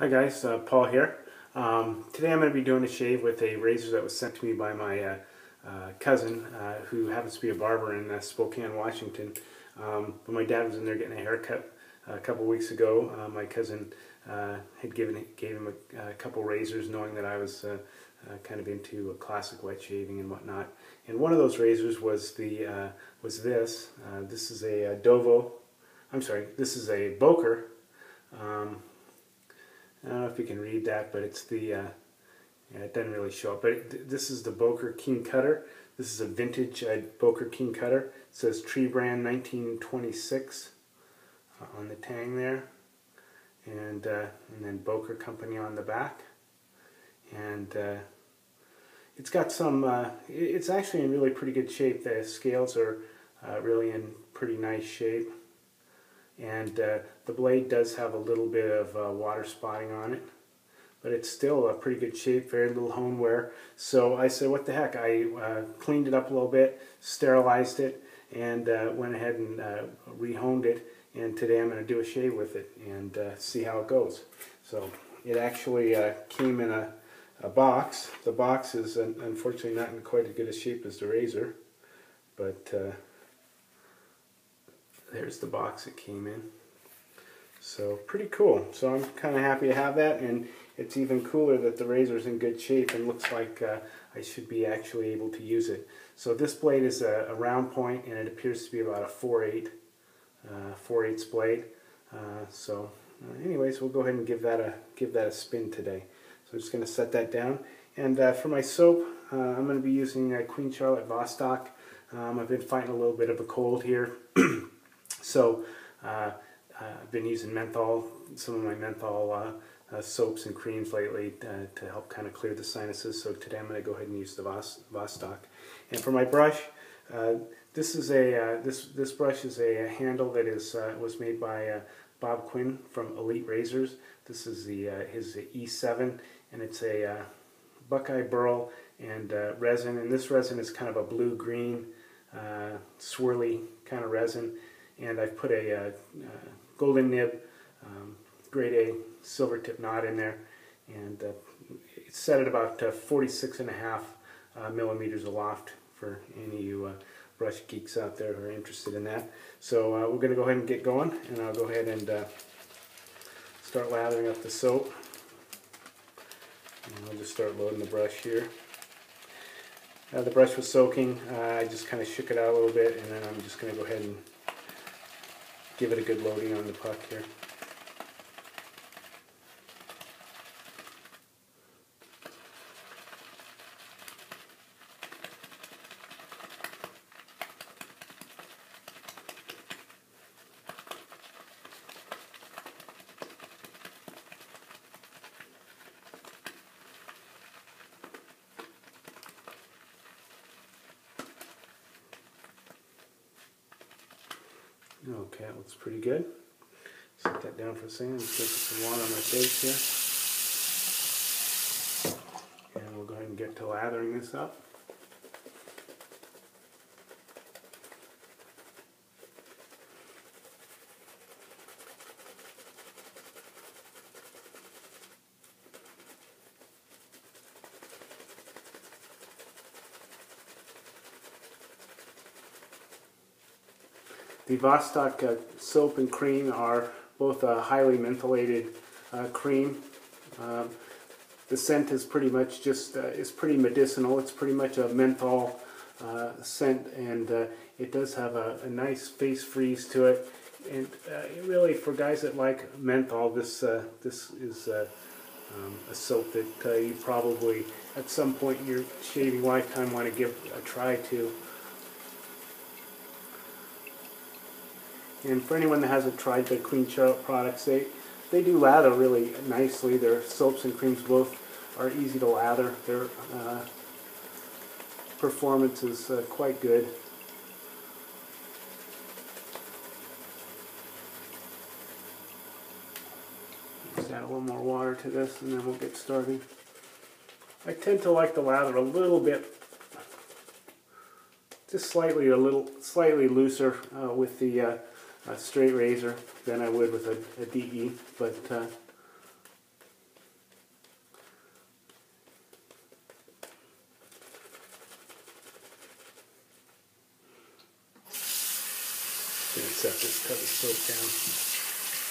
Hi guys, Paul here. Today I'm going to be doing a shave with a razor that was sent to me by my cousin who happens to be a barber in Spokane, Washington. But my dad was in there getting a haircut a couple weeks ago. My cousin had gave him a couple razors, knowing that I was kind of into classic wet shaving and whatnot. And one of those razors was this. This is a this is a Boker. I don't know if you can read that, but it's the, it doesn't really show up. But this is the Boker King Cutter. This is a vintage Boker King Cutter. It says Tree Brand 1926 on the tang there. And then Boker Company on the back. And it's got some, it's actually in really pretty good shape. The scales are really in pretty nice shape. And the blade does have a little bit of water spotting on it, but it's still a pretty good shape, very little hone wear. So I said, what the heck, I cleaned it up a little bit, sterilized it, and went ahead and rehoned it, and today I'm going to do a shave with it and see how it goes. So it actually came in a box. The box is unfortunately not in quite as good a shape as the razor, but there's the box it came in. So pretty cool. So I'm kind of happy to have that, and it's even cooler that the razor's in good shape and looks like I should be actually able to use it. So this blade is a round point, and it appears to be about a 4/8 blade. Anyways, we'll go ahead and give that a spin today. So I'm just going to set that down. And for my soap, I'm going to be using Queen Charlotte Vostok. I've been fighting a little bit of a cold here. So I've been using menthol, some of my menthol soaps and creams lately to help kind of clear the sinuses. So today I'm going to go ahead and use the Vostok. And for my brush, this brush is a handle that was made by Bob Quinn from Elite Razors. This is his E7, and it's a Buckeye burl and resin. And this resin is kind of a blue-green, swirly kind of resin. And I've put a golden nib, grade A silver tip knot in there, and it's set at about 46.5 millimeters aloft for any of you brush geeks out there who are interested in that. So we're going to go ahead and get going, and I'll go ahead and start lathering up the soap. And I'll just start loading the brush here. The brush was soaking. I just kind of shook it out a little bit, and then I'm just going to go ahead and give it a good loading on the puck here. Okay, that looks pretty good. Set that down for a second. Just put some water on my face here. And we'll go ahead and get to lathering this up. The Vostok soap and cream are both a highly mentholated cream. The scent is pretty much just is pretty medicinal. It's pretty much a menthol scent, and it does have a nice face freeze to it. And really, for guys that like menthol, this is a soap that you probably at some point in your shaving lifetime want to give a try to. And for anyone that hasn't tried the Queen Charlotte products, they do lather really nicely. Their soaps and creams both are easy to lather. Their performance is quite good. Just add a little more water to this, and then we'll get started. I tend to like to lather a little bit, just slightly looser with the straight razor than I would with a DE, but just cut the soap down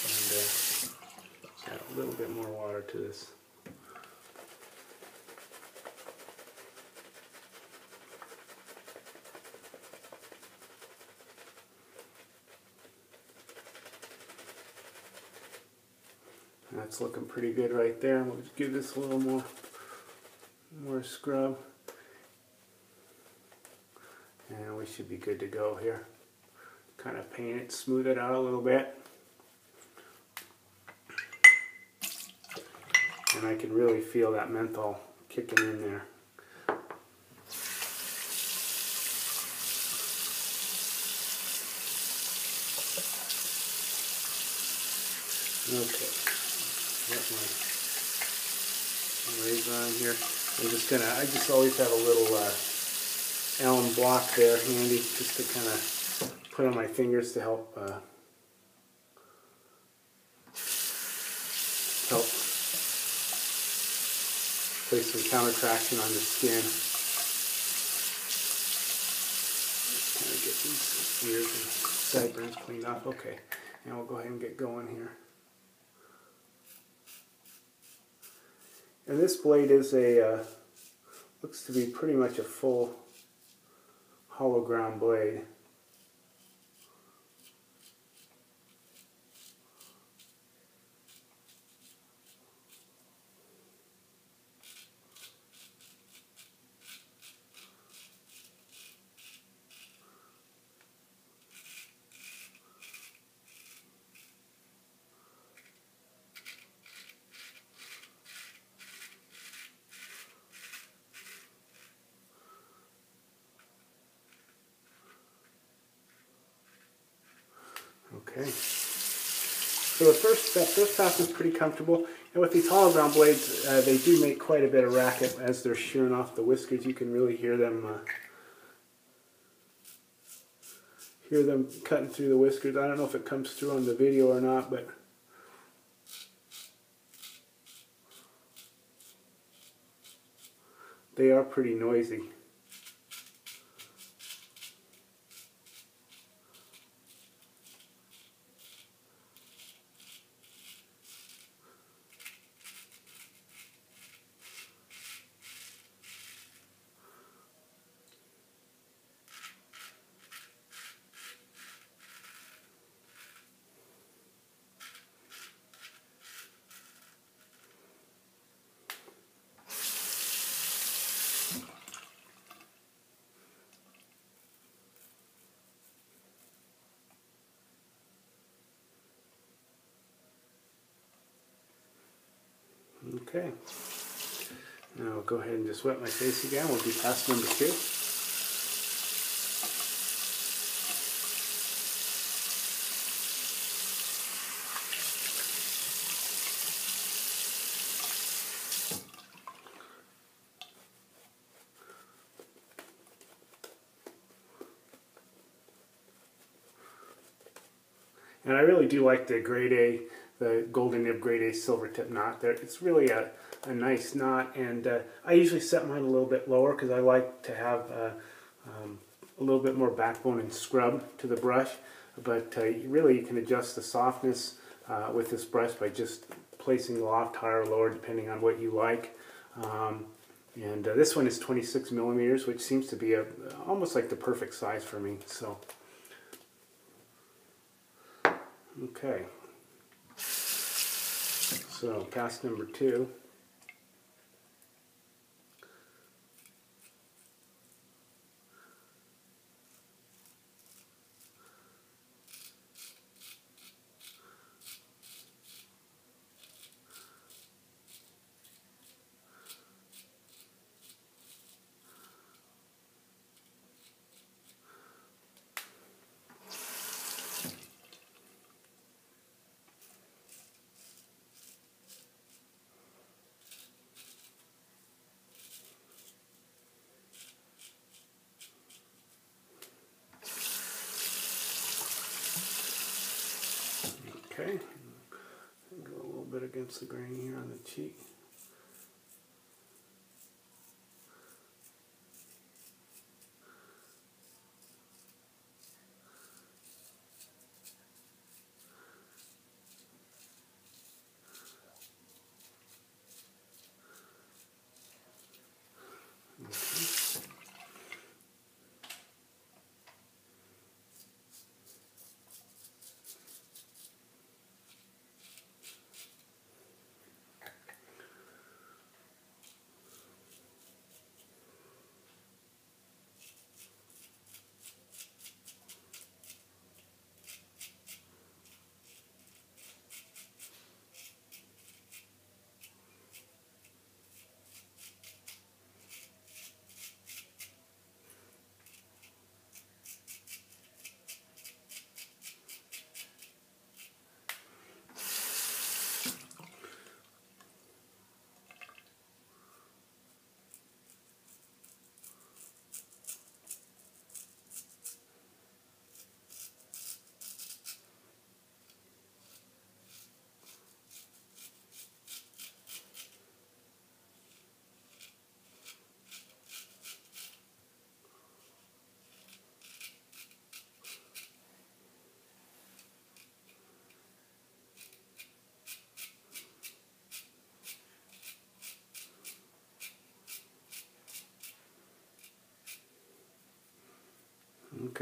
and add a little bit more water to this. That's looking pretty good right there. We'll just give this a little more scrub. And we should be good to go here. Kind of paint it, smooth it out a little bit. And I can really feel that menthol kicking in there. Okay. Got my razor on here. I just always have a little Allen block there handy just to kind of put on my fingers to help place some counter traction on the skin. Kind of get these ears and sideburns cleaned off. Okay, and we'll go ahead and get going here. And this blade is looks to be pretty much a full hollow ground blade. Okay, so the first pass is pretty comfortable, and with these hollow ground blades, they do make quite a bit of racket as they're shearing off the whiskers. You can really hear them cutting through the whiskers. I don't know if it comes through on the video or not, but they are pretty noisy. Okay, now I'll go ahead and just wet my face again. We'll do pass number 2. And I really do like the grade A, the golden nib grade A silver tip knot there. It's really a nice knot, and I usually set mine a little bit lower because I like to have a little bit more backbone and scrub to the brush. But really you can adjust the softness with this brush by just placing the loft higher or lower depending on what you like. And this one is 26 millimeters, which seems to be almost like the perfect size for me. So. Okay, so pass number 2. Okay, go a little bit against the grain here on the cheek.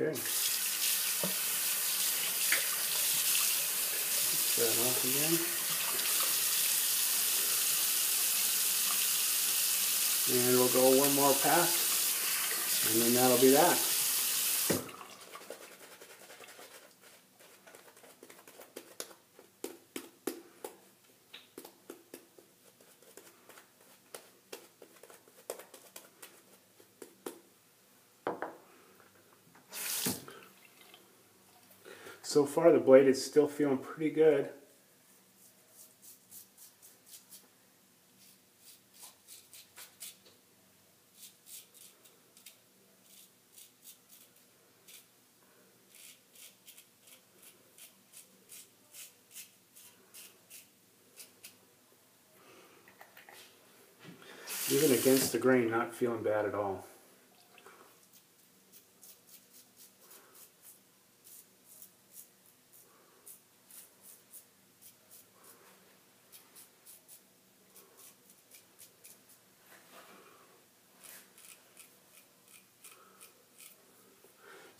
Okay. That off again. And we'll go one more pass, and then that'll be that. So far the blade is still feeling pretty good. Even against the grain, not feeling bad at all.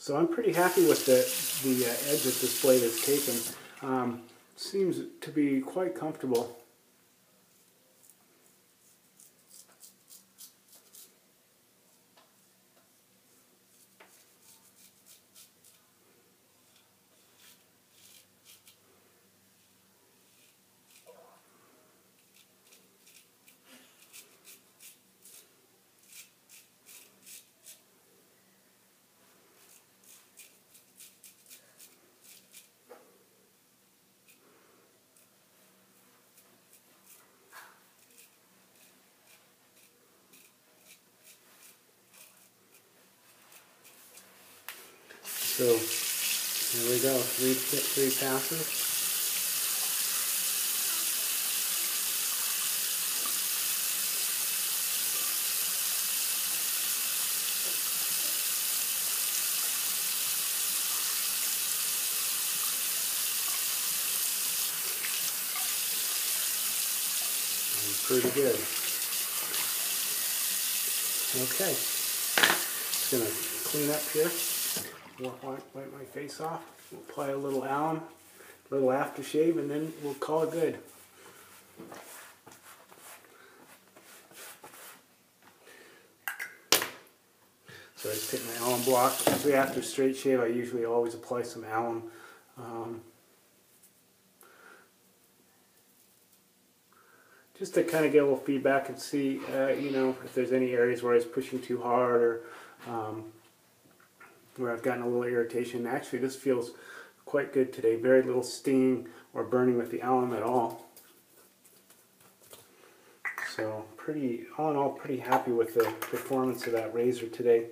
So I'm pretty happy with the edge that this blade has taken. Seems to be quite comfortable. So here we go, three passes. Pretty good. Okay, just gonna clean up here. Wipe my face off. We'll apply a little alum, a little aftershave, and then we'll call it good. So I just take my alum block. Usually after straight shave, I usually always apply some alum. Just to kind of get a little feedback and see, you know, if there's any areas where I was pushing too hard or where I've gotten a little irritation. Actually, this feels quite good today. Very little sting or burning with the alum at all. So all in all, pretty happy with the performance of that razor today.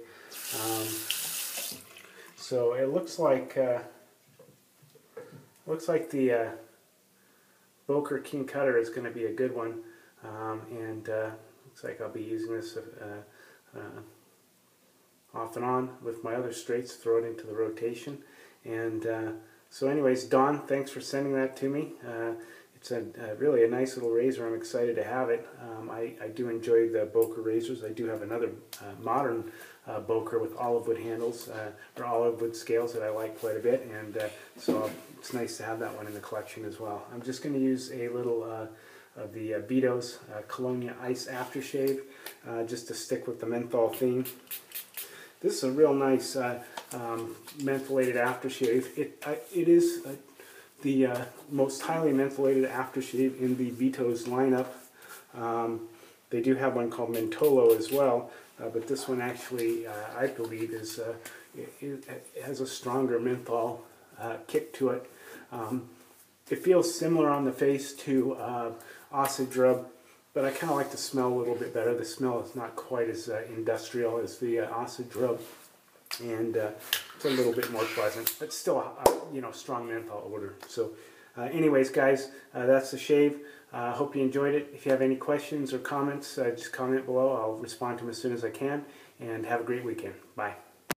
So it looks like the Boker King Cutter is going to be a good one, and looks like I'll be using this off and on with my other straights, throw it into the rotation. And so anyways, Don, thanks for sending that to me. It's really a nice little razor. I'm excited to have it. I do enjoy the Boker razors. I do have another modern Boker with olive wood handles, or olive wood scales that I like quite a bit, and so it's nice to have that one in the collection as well. I'm just going to use a little of the Vito's Colonia Ice Aftershave, just to stick with the menthol theme. This is a real nice mentholated aftershave. It is the most highly mentholated aftershave in the Vito's lineup. They do have one called Mentolo as well, but this one actually, I believe, it has a stronger menthol kick to it. It feels similar on the face to Acid Rub, but I kind of like the smell a little bit better. The smell is not quite as industrial as the Acid Rub, and it's a little bit more pleasant, but still a strong menthol odor. So anyways, guys, that's the shave. Hope you enjoyed it. If you have any questions or comments, just comment below. I'll respond to them as soon as I can, and have a great weekend. Bye.